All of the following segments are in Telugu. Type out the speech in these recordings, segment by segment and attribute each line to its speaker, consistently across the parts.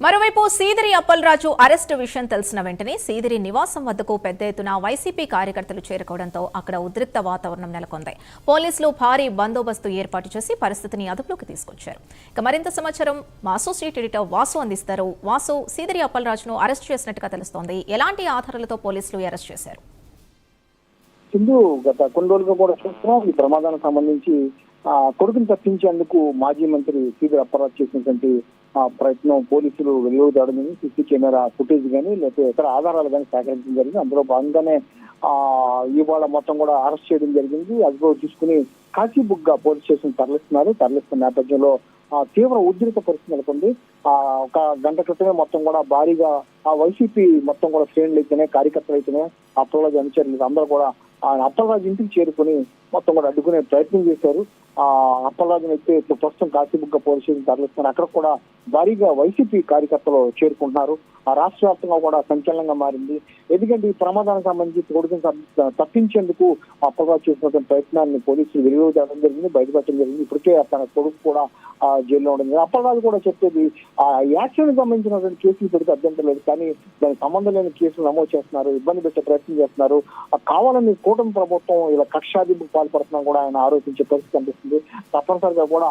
Speaker 1: మరోవైపు సీదిరి అప్పలరాజు అరెస్టు విషయం తెలిసిన వెంటనే సీదిరి నివాసం వద్దకు పెద్ద ఎత్తున వైసీపీ కార్యకర్తలు చేరుకోవడంతో అక్కడ ఉద్రిక్త వాతావరణం నెలకొంది. పోలీసులు భారీ బందోబస్తు ఏర్పాటు చేసి పరిస్థితిని అదుపులోకి తీసుకొచ్చారు. ఇక మరింత సమాచారం మా అసోసియేట్ ఎడిటర్ వాసు అందిస్తారు. వాసు, సీదిరి అప్పలరాజును అరెస్ట్ చేసినట్టుగా తెలుస్తోంది. ఎలాంటి ఆధారాలతో పోలీసులు అరెస్ట్ చేశారు?
Speaker 2: సింధు, గత కొన్ని రోజులుగా కూడా చూస్తున్నాం ఈ ప్రమాదానికి సంబంధించి కొడుకుని తప్పించేందుకు మాజీ మంత్రి సీదిరి అప్పలరాజు చేసినటువంటి ప్రయత్నం పోలీసులు వెలువడాలని సీసీ కెమెరా ఫుటేజ్ కానీ లేకపోతే ఇతర ఆధారాలు కానీ సేకరించడం జరిగింది. అందులో భాగంగానే ఇవాళ మొత్తం కూడా అరెస్ట్ చేయడం జరిగింది. అదుపులో తీసుకుని కాశీబుగ్గ పోలీస్ స్టేషన్ తరలిస్తున్న నేపథ్యంలో తీవ్ర ఉద్రిక్త పరిస్థితి నెలకొంది. ఒక గంట క్రితమే మొత్తం కూడా భారీగా వైసీపీ మొత్తం కూడా శ్రేణులు అయితేనే, కార్యకర్తలు అయితేనే, అప్పలరాజు అనుచరులు అందరూ కూడా అప్పలరాజు ఇంటికి చేరుకుని మొత్తం కూడా అడ్డుకునే ప్రయత్నం చేశారు. అప్పలరాజును అయితే ఇప్పుడు ప్రస్తుతం కాశీబుగ్గ పోలీస్ స్టేషన్ తరలిస్తున్నారు. అక్కడ కూడా భారీగా వైసీపీ కార్యకర్తలు చేరుకుంటున్నారు. రాష్ట్ర వ్యాప్తంగా కూడా సంచలనంగా మారింది. ఎందుకంటే ఈ ప్రమాదానికి సంబంధించి కొడుకుని తప్పించేందుకు అప్పలరాజు చేసినటువంటి ప్రయత్నాన్ని పోలీసులు వెలువడడం జరిగింది, బయటపెట్టడం జరిగింది. ఇప్పటికే తన కొడుకు కూడా జైల్లో ఉండడం. అప్పలరాజు కూడా చెప్పేది యాక్సిడెంట్ సంబంధించినటువంటి కేసులు పెడితే అభ్యంతరం లేదు, కానీ దానికి సంబంధం లేని కేసులు నమోదు చేస్తున్నారు, ఇబ్బంది పెట్టే ప్రయత్నం చేస్తున్నారు. కావాలని కూటమి ప్రభుత్వం ఇలా కక్షాదింపుకు పాల్పడుతున్నా కూడా ఆయన ఆరోపించే పరిస్థితి కనిపిస్తుంది. తప్పనిసరిగా కూడా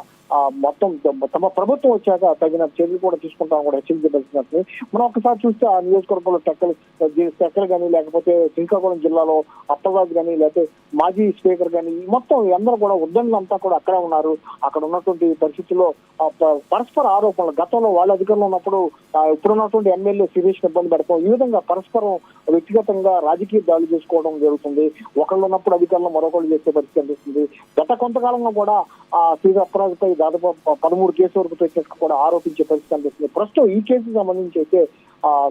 Speaker 2: మొత్తం తమ ప్రభుత్వం వచ్చాక తగిన చర్యలు కూడా తీసుకుంటామని కూడా హెచ్చరించబడుతున్నట్టు మనం ఒకసారి చూస్తే ఆ నియోజకవర్గంలో టెక్కలు కానీ లేకపోతే శ్రీకాకుళం జిల్లాలో అప్పలరాజు కానీ లేకపోతే మాజీ స్పీకర్ కానీ మొత్తం అందరూ కూడా ఉద్దండులంతా కూడా అక్కడే ఉన్నారు. అక్కడ ఉన్నటువంటి పరిస్థితుల్లో పరస్పర ఆరోపణలు గతంలో వాళ్ళ అధికారంలో ఉన్నప్పుడు ఇప్పుడున్నటువంటి ఎమ్మెల్యే శిరీష్ ఇబ్బంది పెడతాం, ఈ విధంగా పరస్పరం వ్యక్తిగతంగా రాజకీయ దాడులు చేసుకోవడం జరుగుతుంది. ఒకళ్ళు ఉన్నప్పుడు అధికారంలో మరొకళ్ళు చేసే పరిస్థితి కనిపిస్తుంది. గత కొంతకాలంగా కూడా సీదిరి అప్పలరాజుపై దాదాపు 13 కేసుల వరకు పెట్టినట్టు కూడా ఆరోపించే పరిస్థితి కనిపిస్తుంది. ప్రస్తుతం ఈ కేసుకు సంబంధించి అయితే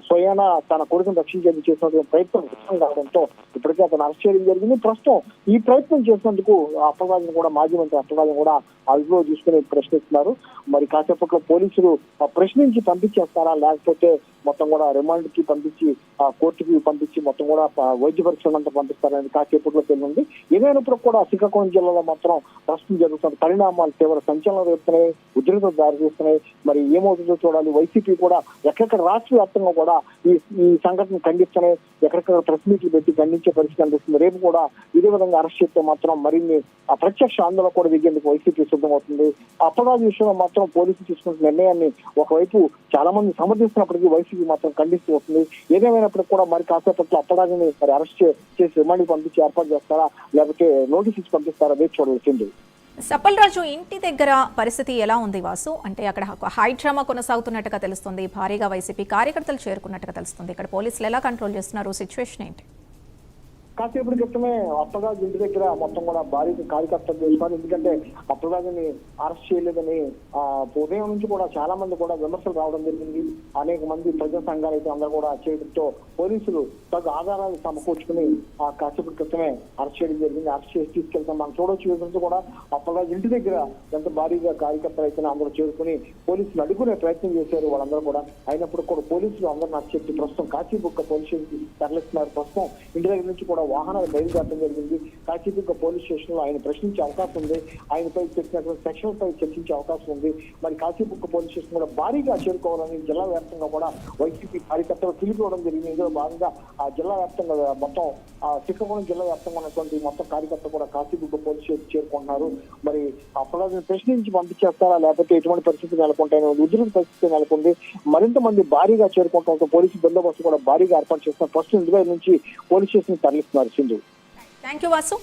Speaker 2: స్వయాన తన కొడుకును రక్షించేందుకు చేసినటువంటి ప్రయత్నం విఫలం కావడంతో ఇప్పటికే అతను అరెస్ట్ చేయడం జరిగింది. ప్రస్తుతం ఈ ప్రయత్నం చేసినందుకు అప్పలరాజును కూడా మాజీ మంత్రి అప్పలరాజును కూడా అదుపులో తీసుకుని ప్రశ్నిస్తున్నారు. మరి కాసేపట్లో పోలీసులు ప్రశ్నించి పంపించేస్తారా, లేకపోతే మొత్తం కూడా రిమాండ్ కి పంపించి కోర్టుకి పంపించి మొత్తం కూడా వైద్య పరీక్షలంతా పంపిస్తారని కాసేపట్లో తెలియంది. ఏదైనప్పుడు కూడా శ్రీకాకుళం జిల్లాలో మాత్రం ప్రస్తుతం జరుగుతున్న పరిణామాలు తీవ్ర సంచలనం రేపుతున్నాయి, ఉద్రిక్తత దారితీస్తున్నాయి. మరి ఏమవుతుందో చూడాలి. వైసీపీ కూడా ఎక్కడెక్కడ రాష్ట్ర వ్యాప్తంగా కూడా ఈ సంఘటన ఖండిస్తున్నాయి, ఎక్కడెక్కడ ప్రెస్ మీట్లు పెట్టి ఖండించే పరిస్థితి కనిపిస్తుంది. రేపు కూడా ఇదే విధంగా అరెస్ట్ చేస్తే మాత్రం మరిన్ని ప్రత్యక్ష ఆందోళన కూడా దిగేందుకు వైసీపీ సిద్ధమవుతుంది. అప్పలరాజు విషయంలో మాత్రం పోలీసులు తీసుకున్న నిర్ణయాన్ని ఒకవైపు చాలా మంది సమర్థిస్తున్నప్పటికీ వైసీపీ మాత్రం ఖండిస్తూ వస్తుంది. ఏదేమైనప్పటికీ కూడా మరి కాసేపట్లో అప్పలరాజుని మరి అరెస్ట్ చేసి రిమాండ్ పంపించి ఏర్పాటు చేస్తారా, లేకపోతే నోటీస్ ఇచ్చి పంపిస్తారా వేచి చూడవలసింది.
Speaker 1: అప్పలరాజు ఇంటి దగ్గర పరిస్థితి ఎలా ఉంది వాసు? అంటే అక్కడ హై డ్రామా కొనసాగుతున్నట్టుగా తెలుస్తుంది, భారీగా వైసీపీ కార్యకర్తలు చేరుకున్నట్టుగా తెలుస్తుంది. ఇక్కడ పోలీసులు ఎలా కంట్రోల్ చేస్తున్నారు? సిచ్యువేషన్ ఏంటి?
Speaker 2: కాసేపటి క్రితమే అప్పలరాజు ఇంటి దగ్గర మొత్తం కూడా భారీ కార్యకర్తలు చేస్తున్నారు. ఎందుకంటే అప్పలరాజుని అరెస్ట్ చేయలేదని ఉదయం నుంచి కూడా చాలా మంది కూడా విమర్శలు రావడం జరిగింది. అనేక మంది ప్రజా సంఘాలు అయితే అందరూ కూడా చేయడంతో పోలీసులు తగు ఆధారాలు సమకూర్చుకుని కాసేపటి క్రితమే అరెస్ట్ చేయడం జరిగింది. అరెస్ట్ చేసి తీసుకెళ్తాం. మనం చూడొచ్చు విధంగా కూడా అప్పలరాజు ఇంటి దగ్గర ఎంత భారీగా కార్యకర్తలు అయితే అందరూ చేరుకుని పోలీసులు అడుగునే ప్రయత్నం చేశారు. వాళ్ళందరూ కూడా అయినప్పుడు కూడా పోలీసులు అందరూ నాకు చెప్పి ప్రస్తుతం కాశీబుగ్గ పోలీస్ స్టేషన్ తరలిస్తున్నారు. ప్రస్తుతం ఇంటి దగ్గర నుంచి కూడా వాహనాలు బయలుదేరడం జరిగింది. కాశీబుగ్గ పోలీస్ స్టేషన్ లో ఆయన ప్రశ్నించే అవకాశం ఉంది, ఆయనపై చెప్పినటువంటి సెక్షన్ పై చర్చించే అవకాశం ఉంది. మరి కాశీబుగ్గ పోలీస్ స్టేషన్ కూడా భారీగా చేరుకోవాలని జిల్లా వ్యాప్తంగా కూడా వైసీపీ కార్యకర్తలు పిలుపుకోవడం జరిగింది. ఇందులో భాగంగా ఆ జిల్లా వ్యాప్తంగా మొత్తం శ్రీకాకుళం జిల్లా వ్యాప్తంగా ఉన్నటువంటి మొత్తం కార్యకర్తలు కూడా కాశీబుగ్గ పోలీస్ స్టేషన్ చేరుకుంటున్నారు. మరి అప్పలరాజుని ప్రశ్నించి పంపించేస్తారా, లేకపోతే ఎటువంటి పరిస్థితి నెలకొంటాయని ఉద్రిక్త పరిస్థితి నెలకొంది. మరింత మంది భారీగా చేరుకుంటారు. పోలీసు బందోబస్తు కూడా భారీగా ఏర్పాటు చేస్తున్నారు. ప్రస్తుతం ఇంటి నుంచి పోలీస్ స్టేషన్ తరలిస్తున్నారు. సింధు.
Speaker 1: Thank you Vasu.